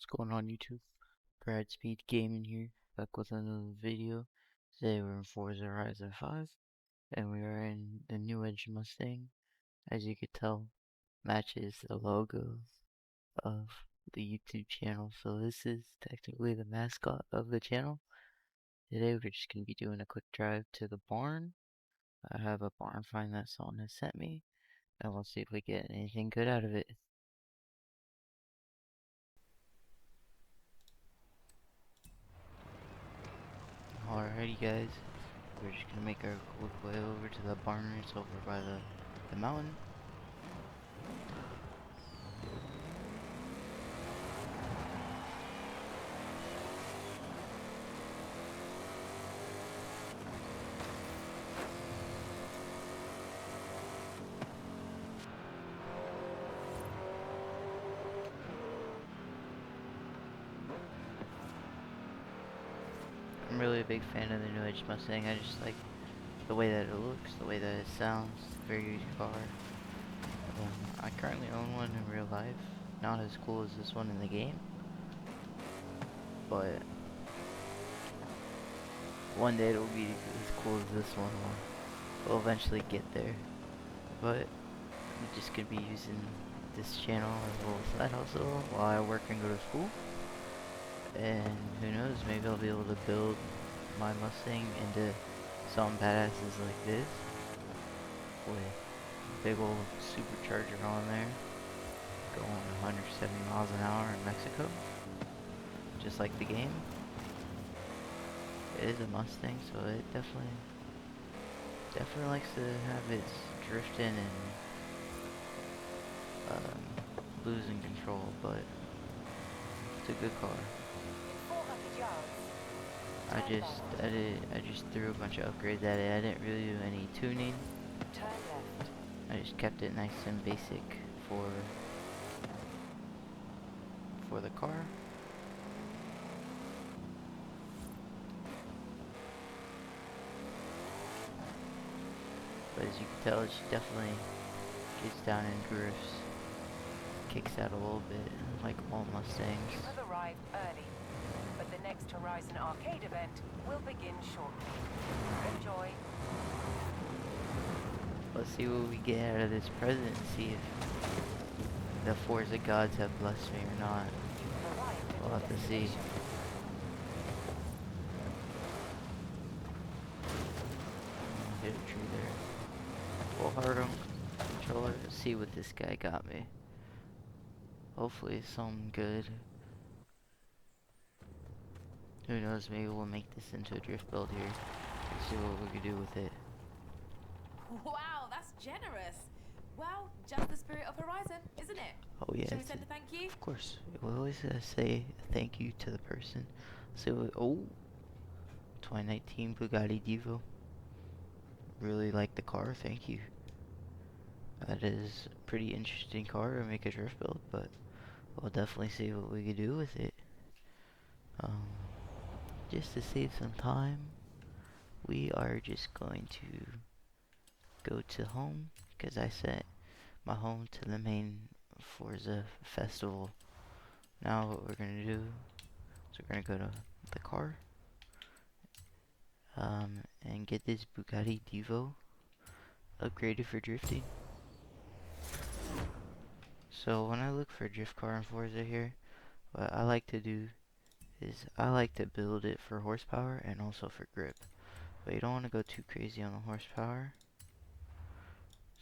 What's going on YouTube? Brad Speed Gaming here, back with another video. Today we're in Forza Horizon 5, and we are in the new Edge Mustang. As you could tell, matches the logo of the YouTube channel, so this is technically the mascot of the channel. Today we're just going to be doing a quick drive to the barn. I have a barn find that someone has sent me, and we'll see if we get anything good out of it. Alrighty guys, we're just gonna make our quick way over to the barn. It's over by the mountain. I'm really a big fan of the new Edge Mustang. I just like the way that it looks, the way that it sounds. Very good car. I currently own one in real life. Not as cool as this one in the game, but one day it'll be as cool as this one. We'll eventually get there. But I'm just gonna be using this channel as a little side hustle while I work and go to school. And who knows, maybe I'll be able to build my Mustang into some badasses like this with a big old supercharger on there going 170 miles an hour in Mexico, just like the game. It is a Mustang, so it definitely likes to have its drifting and losing control, but it's a good car. I just threw a bunch of upgrades at it. I didn't really do any tuning. I just kept it nice and basic for the car. But as you can tell, she definitely gets down in drifts, kicks out a little bit, like all Mustangs. You have arrived early, but the next Horizon arcade event will begin shortly. Enjoy. Let's see what we get out of this present and see if the Forza gods have blessed me or not. We'll have to see. Hit a tree there. Full hard on controller. Let's see what this guy got me. Hopefully it's something good. Who knows, maybe we'll make this into a drift build here. Let's see what we can do with it. Wow, that's generous. Well, just the spirit of Horizon, isn't it? Oh yeah. Shall we send a thank you? Of course. We always say thank you to the person. So, oh, 2019 Bugatti Divo. Really like the car, thank you. That is a pretty interesting car to make a drift build, but we'll definitely see what we can do with it. Just to save some time, we are just going to go to home, because I set my home to the main Forza festival. Now what we're going to do is we're going to go to the car, and get this Bugatti Divo upgraded for drifting. So when I look for a drift car in Forza here, what I like to do is I like to build it for horsepower and also for grip. But you don't want to go too crazy on the horsepower.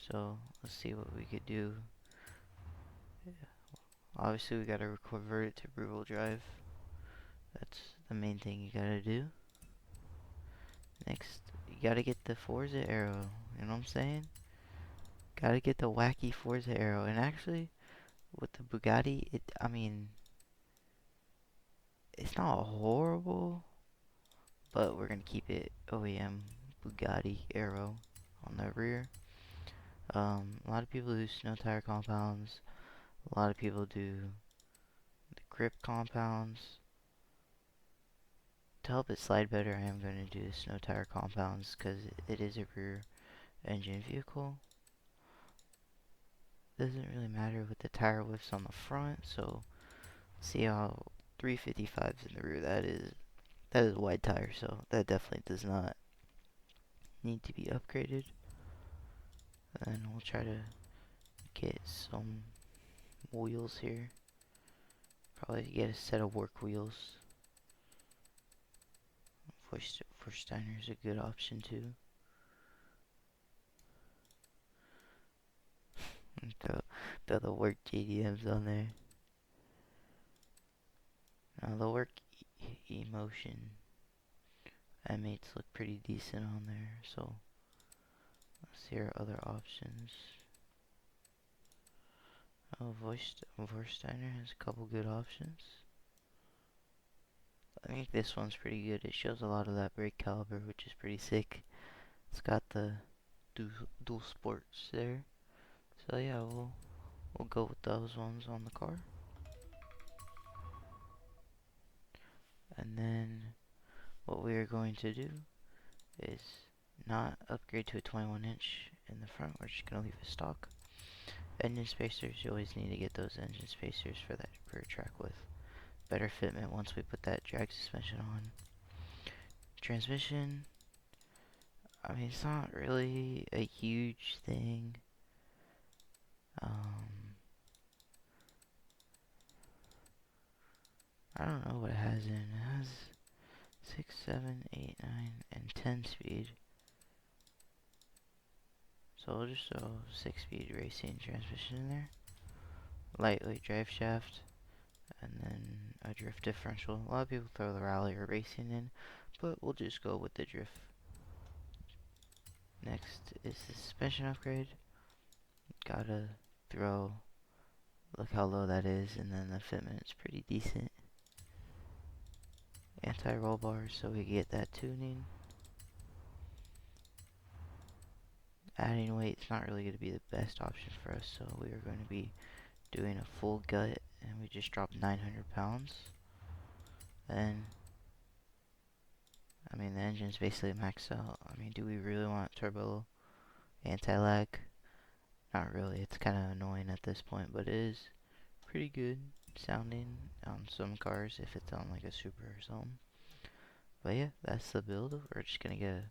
So let's see what we could do. Obviously we gotta convert it to rear-wheel drive. That's the main thing you gotta do. Next, you gotta get the Forza arrow. You know what I'm saying? Gotta get the wacky Forza arrow. And actually, with the Bugatti, I mean, it's not horrible, but we're gonna keep it OEM Bugatti arrow on the rear. A lot of people do snow tire compounds. A lot of people do the grip compounds. To help it slide better, I am going to do the snow tire compounds because it is a rear engine vehicle. Doesn't really matter with the tire widths on the front, so See how 355's in the rear, that is wide tire, so that definitely does not need to be upgraded. And we'll try to get some wheels here. Probably get a set of work wheels. Forsteiner is a good option too. throw the work JDMs on there. Now the work emotion M8s look pretty decent on there, so let's see our other options. Oh, Vorsteiner has a couple good options. I think this one's pretty good. It shows a lot of that brake caliber, which is pretty sick. It's got the dual sports there. So yeah, we'll go with those ones on the car. And then what we are going to do is not upgrade to a 21-inch in the front. We're just going to leave it stock. Engine spacers, you always need to get those engine spacers for that rear track with better fitment once we put that drag suspension on. Transmission, I mean, it's not really a huge thing. I don't know what it has in. It has 6, 7, 8, 9, and 10 speed. So we'll just throw 6-speed racing transmission in there. Lightweight drive shaft, and then a drift differential. A lot of people throw the rally or racing in, but we'll just go with the drift. Next is the suspension upgrade. Gotta throw, look how low that is, and then the fitment is pretty decent. Anti-roll bars, so we get that tuning. Adding weight's not really going to be the best option for us, so we are going to be doing a full gut, and we just dropped 900 pounds. And I mean, the engine's basically maxed out. I mean, do we really want turbo anti-lag? Not really. It's kind of annoying at this point, but it is pretty good sounding on some cars if it's on like a Super or something. But yeah, that's the build. We're just gonna get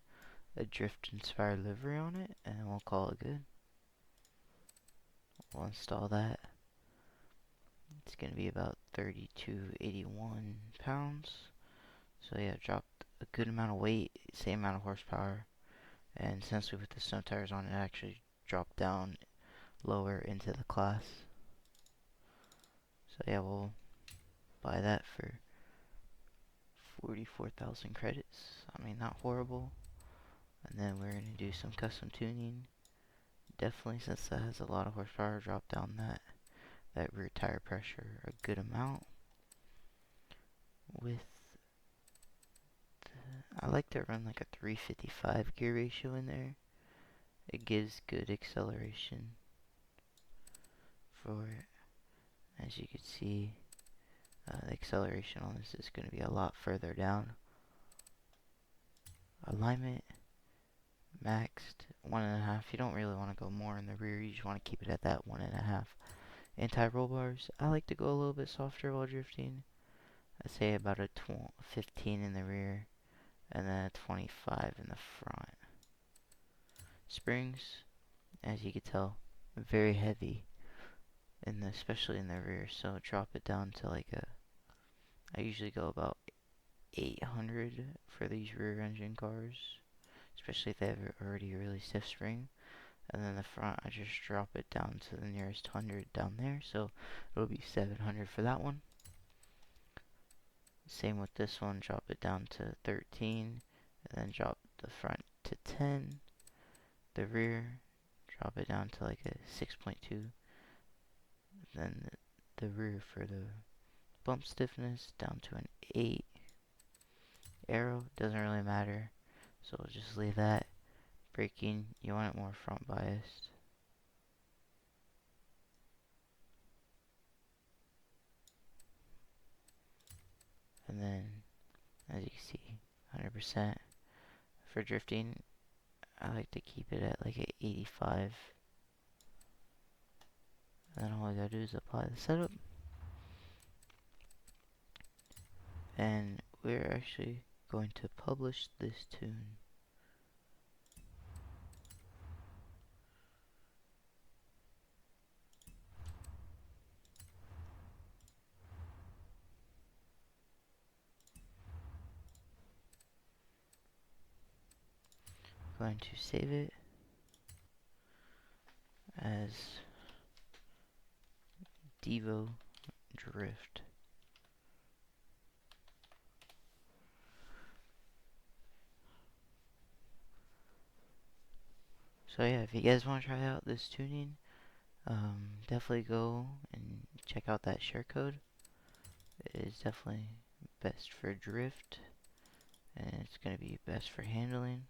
a drift inspired livery on it, and we'll call it good. We'll install that. It's gonna be about 3281 pounds. So yeah, dropped a good amount of weight, same amount of horsepower. And since we put the snow tires on, it actually dropped down lower into the class. So yeah, we'll buy that for 44,000 credits. I mean, not horrible. And then we're gonna do some custom tuning. Definitely, since that has a lot of horsepower, drop down that rear tire pressure a good amount. With I like to run like a 355 gear ratio in there. It gives good acceleration for it. As you can see, the acceleration on this is going to be a lot further down. Alignment maxed 1.5. You don't really want to go more in the rear. You just want to keep it at that 1.5. Anti-roll bars, I like to go a little bit softer while drifting. I'd say about a 15 in the rear and then a 25 in the front. Springs, as you can tell, very heavy, especially in the rear. So drop it down to like I usually go about 800 for these rear engine cars, especially if they have already a really stiff spring. And then the front, I just drop it down to the nearest 100 down there, so it'll be 700 for that one. Same with this one, drop it down to 13, and then drop the front to 10. The rear, drop it down to like a 6.2. Then the rear for the bump stiffness down to an 8. Aero doesn't really matter, so we'll just leave that. Braking, you want it more front biased. And then, as you can see, 100%. For drifting, I like to keep it at like an 85. And then all I gotta do is apply the setup. and we're actually going to publish this tune. Going to save it as Divo Drift. So yeah, if you guys want to try out this tuning, definitely go and check out that share code. It is definitely best for drift, and it's going to be best for handling.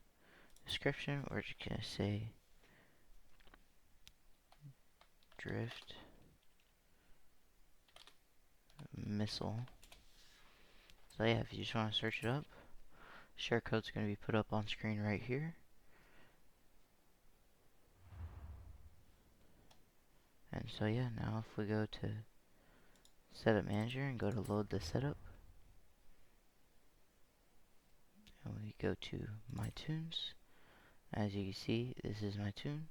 Description, we're just going to say drift missile. So yeah, if you just want to search it up, share code's going to be put up on screen right here. And so yeah, now if we go to Setup Manager and go to load the setup, and we go to My Tunes, as you can see, this is my tune.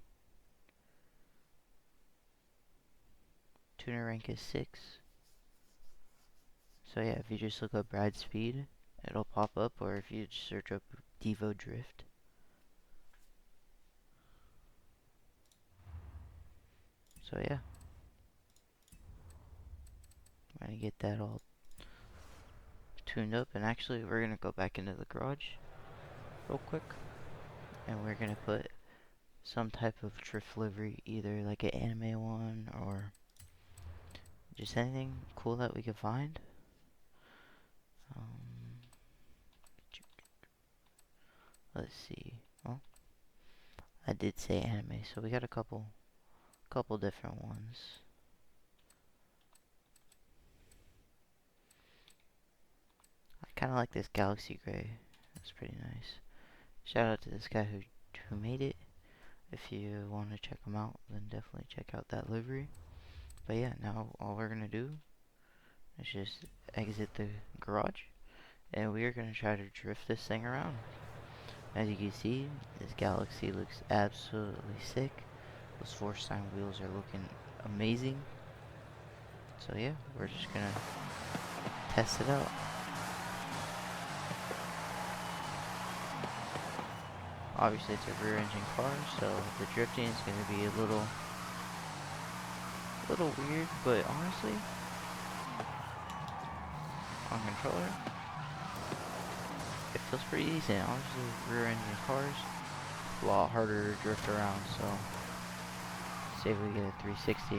Tuner rank is 6. So yeah, if you just look up ride speed, it'll pop up, or if you just search up Divo Drift. So yeah, I'm gonna get that all tuned up, and actually we're gonna go back into the garage real quick, and we're gonna put some type of drift livery, either like an anime one or just anything cool that we can find. Let's see. Well, I did say anime, so we got a couple different ones. I kind of like this galaxy gray. That's pretty nice. Shout out to this guy who made it. If you want to check him out, then definitely check out that livery. But yeah, now all we're gonna do is just exit the garage, and we are gonna try to drift this thing around. As you can see, this Galaxy looks absolutely sick. Those Force-Sign wheels are looking amazing. So yeah, we're just gonna test it out. Obviously it's a rear engine car, so the drifting is gonna be a little weird, but honestly, on controller, it feels pretty decent. Honestly, rear engine cars, a lot harder to drift around, so say we get a 360.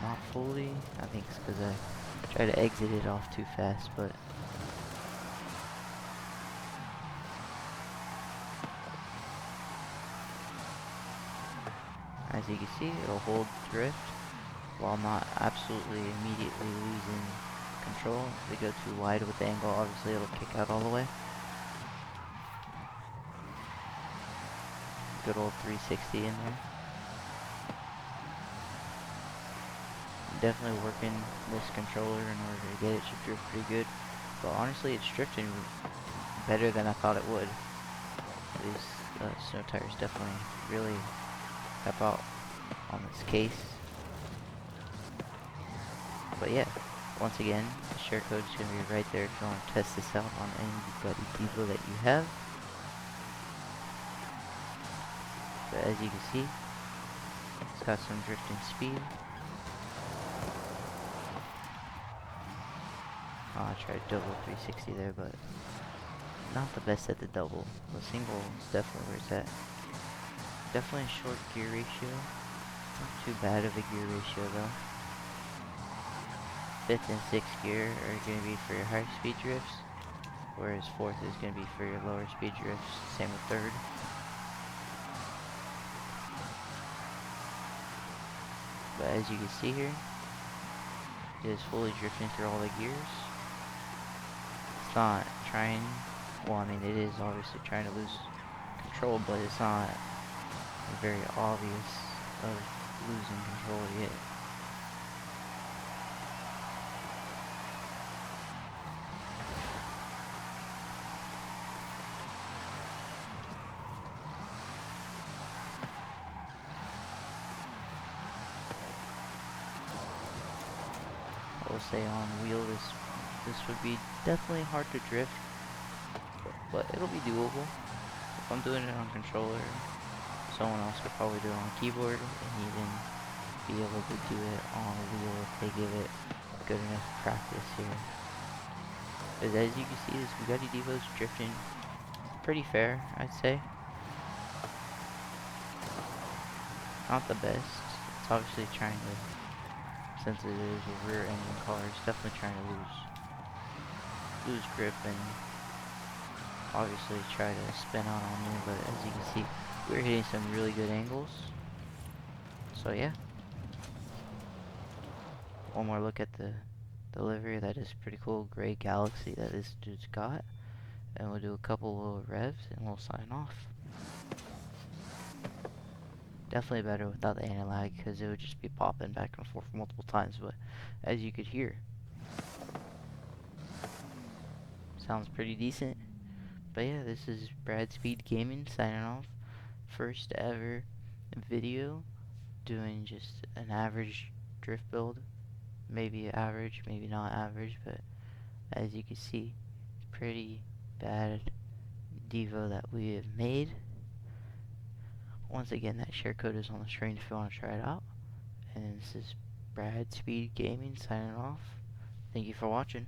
Not fully, I think it's because I tried to exit it off too fast, but as you can see, it'll hold drift while not absolutely immediately losing control. If we go too wide with the angle, obviously it'll kick out all the way. Good old 360 in there. Definitely working this controller in order to get it to drift pretty good. But honestly, it's drifting better than I thought it would. These snow tires definitely really help out on this case. But yeah, once again, the share code is going to be right there if you want to test this out on any Bugatti Divo that you have. But as you can see, it's got some drifting speed. Oh, I tried double 360 there, but not the best at the double. The single is definitely where it's at. Definitely a short gear ratio. Not too bad of a gear ratio though. 5th and 6th gear are going to be for your high speed drifts, whereas 4th is going to be for your lower speed drifts. Same with 3rd. But as you can see here, it is fully drifting through all the gears. It's not trying, well I mean it is obviously trying to lose control, but it's not very obvious of losing control yet. will say on wheel, this would be definitely hard to drift, but it'll be doable. If I'm doing it on controller, someone else could probably do it on keyboard and even be able to do it on wheel if they give it good enough practice here. But as you can see, this Bugatti Divo is drifting pretty fair, I'd say. Not the best. It's obviously trying to, since it is a rear engine car, it's definitely trying to lose grip and obviously try to spin out on you. But as you can see, we're hitting some really good angles. So yeah. One more look at the livery. That is pretty cool. Gray Galaxy that this dude's got. And we'll do a couple little revs and we'll sign off. Definitely better without the anti-lag because it would just be popping back and forth multiple times, but as you could hear, sounds pretty decent. But yeah, this is Brad Speed Gaming signing off. First ever video doing just an average drift build. Maybe average, maybe not average, but as you can see, pretty bad Devo that we have made. Once again, that share code is on the screen if you want to try it out. And this is Brad Speed Gaming signing off. Thank you for watching.